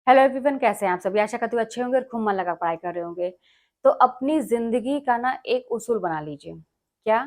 Hello everyone, कैसे हैं आप सभी। आशा करती हूँ अच्छे होंगे और खूब मन लगा पढ़ाई कर रहे होंगे। तो अपनी जिंदगी का ना एक उसूल बना लीजिए। क्या?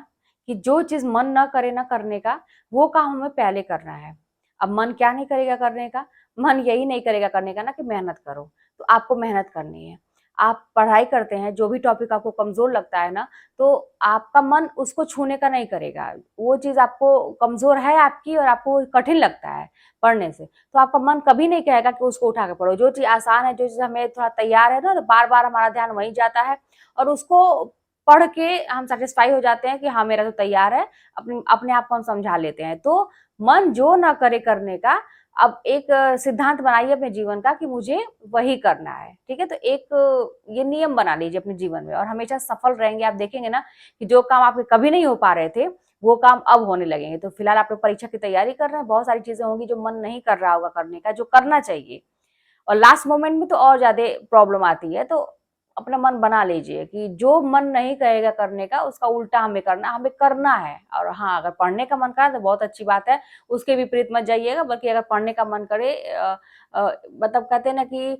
कि जो चीज मन ना करे ना करने का, वो काम हमें पहले करना है। अब मन क्या नहीं करेगा करने का? मन यही नहीं करेगा करने का ना कि मेहनत करो। तो आपको मेहनत करनी है। आप पढ़ाई करते हैं, जो भी टॉपिक आपको कमजोर लगता है ना, तो आपका मन उसको छूने का नहीं करेगा। वो चीज आपको कमजोर है आपकी और आपको कठिन लगता है पढ़ने से, तो आपका मन कभी नहीं कहेगा कि उसको उठा के पढ़ो। जो चीज आसान है, जो चीज हमें थोड़ा तैयार है ना, तो बार बार हमारा ध्यान वहीं जाता है और उसको पढ़ के हम सेटिस्फाई हो जाते हैं कि हाँ मेरा तो तैयार है। अपने अपने आप को हम समझा लेते हैं। तो मन जो ना करे करने का, अब एक सिद्धांत बनाइए अपने जीवन का कि मुझे वही करना है। ठीक है, तो एक ये नियम बना लीजिए अपने जीवन में और हमेशा सफल रहेंगे। आप देखेंगे ना कि जो काम आपके कभी नहीं हो पा रहे थे, वो काम अब होने लगेंगे। तो फिलहाल आप लोग परीक्षा की तैयारी कर रहे हैं, बहुत सारी चीजें होंगी जो मन नहीं कर रहा होगा करने का, जो करना चाहिए। और लास्ट मोमेंट में तो और ज्यादा प्रॉब्लम आती है। तो अपना मन बना लीजिए कि जो मन नहीं करेगा करने का, उसका उल्टा हमें करना है। और हाँ, अगर पढ़ने का मन करे तो बहुत अच्छी बात है, उसके विपरीत मत जाइएगा। बल्कि अगर पढ़ने का मन करे, मतलब कहते हैं ना कि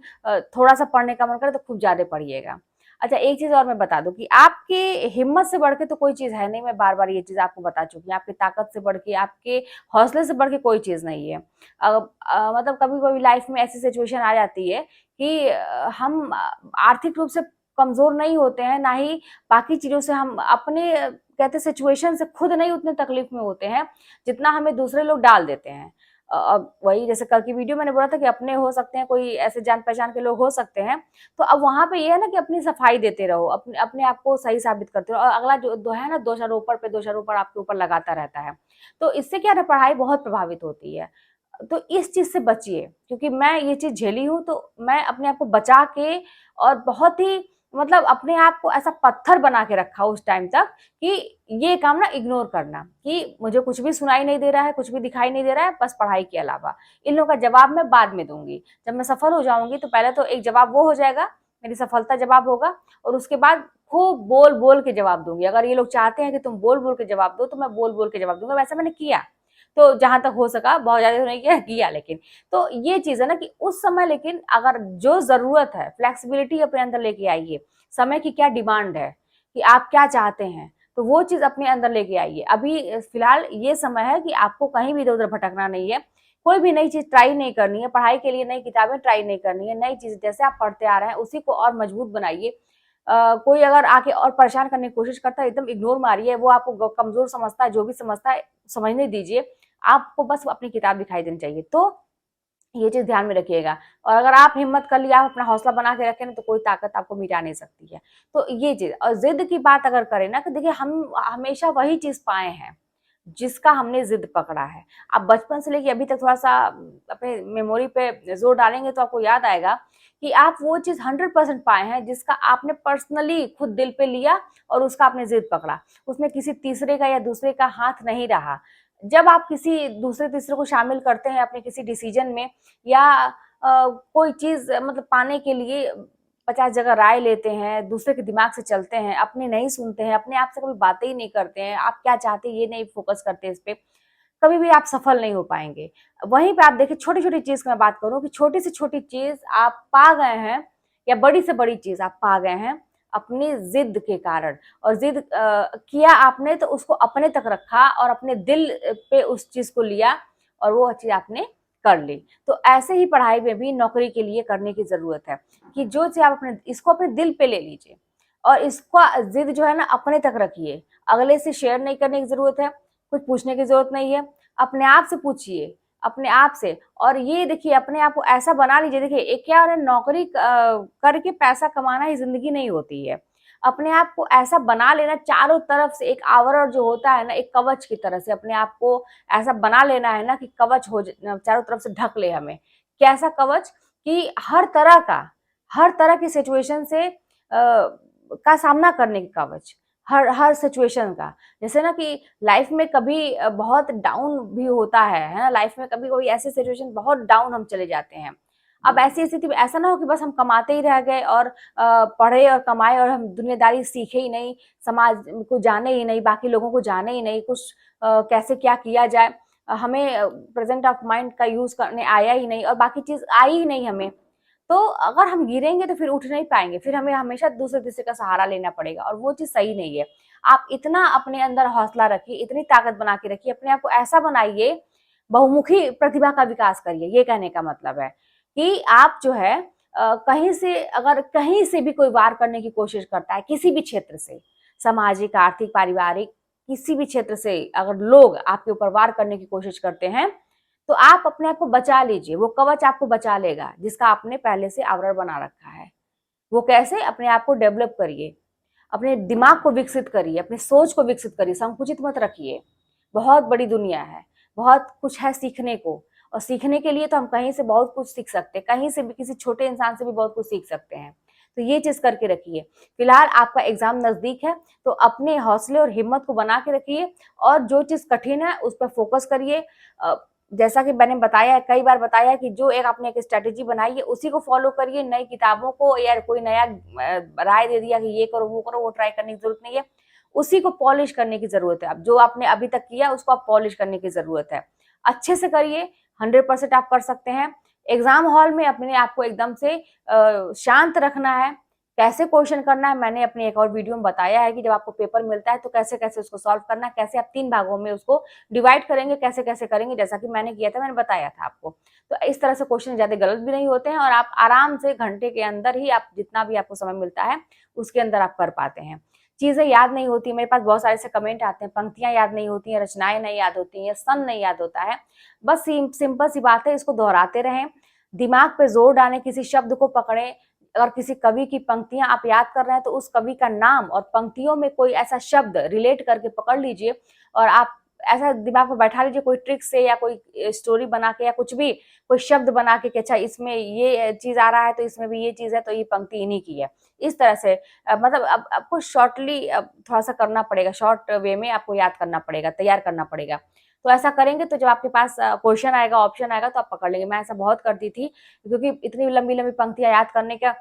थोड़ा सा पढ़ने का मन करे तो खूब ज्यादा पढ़िएगा। अच्छा, एक चीज और मैं बता दूं कि आपकी हिम्मत से बढ़ के तो कोई चीज है नहीं। मैं बार बार ये चीज आपको बता चुकी हूँ। आपकी ताकत से बढ़ के, आपके हौसले से बढ़ के कोई चीज नहीं है। मतलब कभी कभी लाइफ में ऐसी सिचुएशन आ जाती है कि हम आर्थिक रूप से कमजोर नहीं होते हैं, ना ही बाकी चीजों से। हम अपने कहते सिचुएशन से खुद नहीं उतने तकलीफ में होते हैं जितना हमें दूसरे लोग डाल देते हैं। अब वही जैसे कल की वीडियो मैंने बोला था कि अपने हो सकते हैं, कोई ऐसे जान पहचान के लोग हो सकते हैं। तो अब वहां पे ये है ना कि अपनी सफाई देते रहो, अपने अपने आप को सही साबित करते रहो, और अगला जो दो है ना, दोषारोपण पे दोषारोपण आपके ऊपर लगाता रहता है। तो इससे क्या है ना, पढ़ाई बहुत प्रभावित होती है। तो इस चीज से बचिए, क्योंकि मैं ये चीज झेली हूँ। तो मैं अपने आप को बचा के और बहुत ही मतलब अपने आप को ऐसा पत्थर बना के रखा उस टाइम तक कि ये काम ना इग्नोर करना, कि मुझे कुछ भी सुनाई नहीं दे रहा है, कुछ भी दिखाई नहीं दे रहा है, बस पढ़ाई के अलावा। इन लोगों का जवाब मैं बाद में दूंगी। जब मैं सफल हो जाऊंगी तो पहले तो एक जवाब वो हो जाएगा, मेरी सफलता जवाब होगा। और उसके बाद खूब बोल बोल के जवाब दूंगी। अगर ये लोग चाहते हैं कि तुम बोल बोल के जवाब दो, तो मैं बोल बोल के जवाब दूंगा। वैसा मैंने किया। तो जहां तक हो सका, बहुत ज्यादा तो नहीं किया लेकिन। तो ये चीज है ना कि उस समय, लेकिन अगर जो जरूरत है, फ्लेक्सिबिलिटी अपने अंदर लेके आइए। समय की क्या डिमांड है, कि आप क्या चाहते हैं, तो वो चीज अपने अंदर लेके आइए। अभी फिलहाल ये समय है कि आपको कहीं भी इधर उधर भटकना नहीं है। कोई भी नई चीज ट्राई नहीं करनी है। पढ़ाई के लिए नई किताबें ट्राई नहीं करनी है। नई चीज जैसे आप पढ़ते आ रहे हैं उसी को और मजबूत बनाइए। कोई अगर आके और परेशान करने की कोशिश करता है, एकदम इग्नोर मारिए। वो आपको कमजोर समझता है, जो भी समझता है समझने दीजिए। आपको बस अपनी किताब दिखाई देनी चाहिए। तो ये चीज ध्यान में रखिएगा। और अगर आप हिम्मत कर लिया, आप अपना हौसला बना के रखें ना, तो कोई ताकत आपको मिटा नहीं सकती है। तो ये चीज, और जिद की बात अगर करें ना, कि देखिए हम हमेशा वही चीज पाए हैं जिसका हमने जिद पकड़ा है। आप बचपन से लेके अभी तक थोड़ा सा अपने मेमोरी पे जोर डालेंगे तो आपको याद आएगा कि आप वो चीज 100% पाए हैं जिसका आपने पर्सनली खुद दिल पे लिया और उसका आपने जिद पकड़ा। उसमें किसी तीसरे का या दूसरे का हाथ नहीं रहा। जब आप किसी दूसरे तीसरे को शामिल करते हैं अपने किसी डिसीजन में, या कोई चीज मतलब पाने के लिए 50 जगह राय लेते हैं, दूसरे के दिमाग से चलते हैं, अपने नहीं सुनते हैं, अपने आप से कभी बातें ही नहीं करते हैं, आप क्या चाहते हैं ये नहीं फोकस करते इस पे, कभी भी आप सफल नहीं हो पाएंगे। वहीं पे आप देखिए, छोटी छोटी चीज की मैं बात करूं कि छोटी से छोटी चीज आप पा गए हैं, या बड़ी से बड़ी चीज आप पा गए हैं अपनी जिद के कारण। और जिद किया आपने तो उसको अपने तक रखा और अपने दिल पे उस चीज को लिया, और वो चीज आपने कर ली। तो ऐसे ही पढ़ाई में भी नौकरी के लिए करने की जरूरत है कि जो चीज आप अपने इसको अपने दिल पे ले लीजिए, और इसका जिद जो है ना अपने तक रखिए। अगले से शेयर नहीं करने की जरूरत है, कुछ पूछने की जरूरत नहीं है। अपने आप से पूछिए, अपने आप से। और ये देखिए, अपने आप को ऐसा बना लीजिए। देखिए, एक क्या है, नौकरी करके पैसा कमाना ही जिंदगी नहीं होती है। अपने आप को ऐसा बना लेना, चारों तरफ से एक आवरण जो होता है ना, एक कवच की तरह से अपने आप को ऐसा बना लेना है ना कि कवच हो, चारों तरफ से ढक ले हमें। कैसा कवच? कि हर तरह की सिचुएशन से का सामना करने की कवच। हर हर सिचुएशन का। जैसे ना कि लाइफ में कभी बहुत डाउन भी होता है ना, लाइफ में कभी कोई ऐसी सिचुएशन बहुत डाउन हम चले जाते हैं। अब ऐसी स्थिति में ऐसा ना हो कि बस हम कमाते ही रह गए और पढ़े और कमाए और हम दुनियादारी सीखे ही नहीं, समाज को जाने ही नहीं, बाकी लोगों को जाने ही नहीं, कुछ कैसे क्या किया जाए, हमें प्रेजेंट ऑफ माइंड का यूज करने आया ही नहीं, और बाकी चीज आई ही नहीं हमें। तो अगर हम गिरेंगे तो फिर उठ नहीं पाएंगे, फिर हमें हमेशा दूसरे तीसरे का सहारा लेना पड़ेगा, और वो चीज सही नहीं है। आप इतना अपने अंदर हौसला रखिए, इतनी ताकत बना के रखिए, अपने आप को ऐसा बनाइए, बहुमुखी प्रतिभा का विकास करिए। ये कहने का मतलब है कि आप जो है कहीं से, अगर कहीं से भी कोई वार करने की कोशिश करता है, किसी भी क्षेत्र से, सामाजिक, आर्थिक, पारिवारिक, किसी भी क्षेत्र से अगर लोग आपके ऊपर वार करने की कोशिश करते हैं, तो आप अपने आप को बचा लीजिए। वो कवच आपको बचा लेगा जिसका आपने पहले से आवरण बना रखा है। वो कैसे? अपने आप को डेवलप करिए, अपने दिमाग को विकसित करिए, अपनी सोच को विकसित करिए, संकुचित मत रखिए। बहुत बड़ी दुनिया है, बहुत कुछ है सीखने को, और सीखने के लिए तो हम कहीं से बहुत कुछ सीख सकते हैं, कहीं से भी, किसी छोटे इंसान से भी बहुत कुछ सीख सकते हैं। तो ये चीज करके रखिए। फिलहाल आपका एग्जाम नजदीक है, तो अपने हौसले और हिम्मत को बना के रखिए, और जो चीज कठिन है उस पर फोकस करिए। जैसा कि मैंने बताया, कई बार बताया कि जो एक आपने एक स्ट्रेटेजी बनाई है उसी को फॉलो करिए। नई किताबों को या कोई नया राय दे दिया कि ये करो वो करो, वो ट्राई करने की जरूरत नहीं है। उसी को पॉलिश करने की जरूरत है। अब जो आपने अभी तक किया उसको आप पॉलिश करने की जरूरत है। अच्छे से करिए, 100% आप कर सकते हैं। एग्जाम हॉल में अपने आप को एकदम से शांत रखना है। कैसे क्वेश्चन करना है मैंने अपने एक और वीडियो में बताया है कि जब आपको पेपर मिलता है तो कैसे कैसे उसको सॉल्व करना है, कैसे आप 3 भागों में उसको डिवाइड करेंगे, कैसे कैसे करेंगे, जैसा कि मैंने किया था, मैंने बताया था आपको। तो इस तरह से क्वेश्चन ज्यादा गलत भी नहीं होते हैं, और आप आराम से घंटे के अंदर ही, आप जितना भी आपको समय मिलता है उसके अंदर आप कर पाते हैं। चीजें याद नहीं होती, मेरे पास बहुत सारे से कमेंट आते हैं, पंक्तियां याद नहीं होती हैं, रचनाएं नहीं याद होती हैं, सन नहीं याद होता है। बस सिंपल सी बात है, इसको दोहराते रहें, दिमाग पे जोर डालें, किसी शब्द को पकड़ें। अगर किसी कवि की पंक्तियां आप याद कर रहे हैं तो उस कवि का नाम और पंक्तियों में कोई ऐसा शब्द रिलेट करके पकड़ लीजिए, और आप ऐसा दिमाग में बैठा लीजिए, कोई ट्रिक से या कोई स्टोरी बना के या कुछ भी, कोई शब्द बना के कि अच्छा इसमें ये चीज आ रहा है तो इसमें भी ये चीज है, तो ये पंक्ति इन्हीं की है। इस तरह से मतलब अब आपको शॉर्टली थोड़ा सा करना पड़ेगा, शॉर्ट वे में आपको याद करना पड़ेगा, तैयार करना पड़ेगा। तो ऐसा करेंगे तो जब आपके पास क्वेश्चन आएगा, ऑप्शन आएगा, तो आप पकड़ लेंगे। मैं ऐसा बहुत करती थी, क्योंकि इतनी लंबी लंबी पंक्तियां याद करने का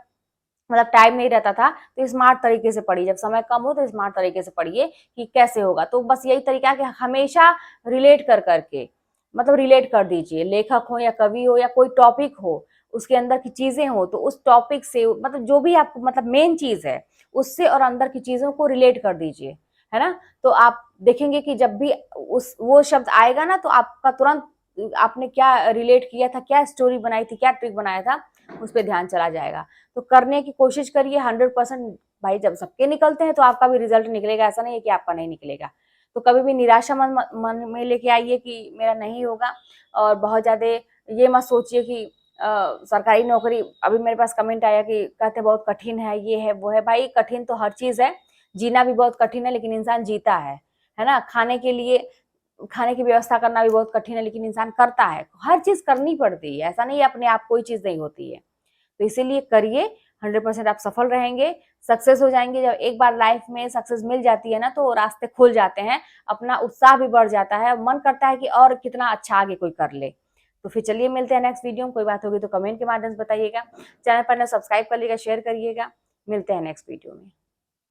मतलब टाइम नहीं रहता था। तो स्मार्ट तरीके से पढ़िए, जब समय कम हो तो स्मार्ट तरीके से पढ़िए कि कैसे होगा। तो बस यही तरीका है कि हमेशा रिलेट कर करके, मतलब रिलेट कर दीजिए। लेखक हो या कवि हो या कोई टॉपिक हो, उसके अंदर की चीजें हो, तो उस टॉपिक से, मतलब जो भी आपको मतलब मेन चीज है उससे, और अंदर की चीजों को रिलेट कर दीजिए, है ना। तो आप देखेंगे कि जब भी उस वो शब्द आएगा ना, तो आपका तुरंत आपने क्या रिलेट किया था, क्या स्टोरी बनाई थी, क्या ट्रिक बनाया था, उस पर ध्यान चला जाएगा। तो करने की कोशिश करिए 100%। भाई जब सबके निकलते हैं तो आपका भी रिजल्ट निकलेगा, ऐसा नहीं है कि आपका नहीं निकलेगा। तो कभी भी निराशा मन में लेके आइए कि मेरा नहीं होगा, और बहुत ज्यादा ये मत सोचिए कि सरकारी नौकरी, अभी मेरे पास कमेंट आया कि कहते बहुत कठिन है, ये है वो है। भाई कठिन तो हर चीज है, जीना भी बहुत कठिन है, लेकिन इंसान जीता है ना। खाने के लिए, खाने की व्यवस्था करना भी बहुत कठिन है, लेकिन इंसान करता है। हर चीज करनी पड़ती है, ऐसा नहीं है अपने आप कोई चीज नहीं होती है। तो इसीलिए करिए, 100% आप सफल रहेंगे, सक्सेस हो जाएंगे। जब एक बार लाइफ में सक्सेस मिल जाती है ना, तो रास्ते खुल जाते हैं, अपना उत्साह भी बढ़ जाता है, मन करता है कि और कितना अच्छा आगे कोई कर ले। तो फिर चलिए मिलते हैं नेक्स्ट वीडियो में। कोई बात होगी तो कमेंट के माध्यम से बताइएगा, चैनल पर सब्सक्राइब कर लीजिएगा, शेयर करिएगा। मिलते हैं नेक्स्ट वीडियो में।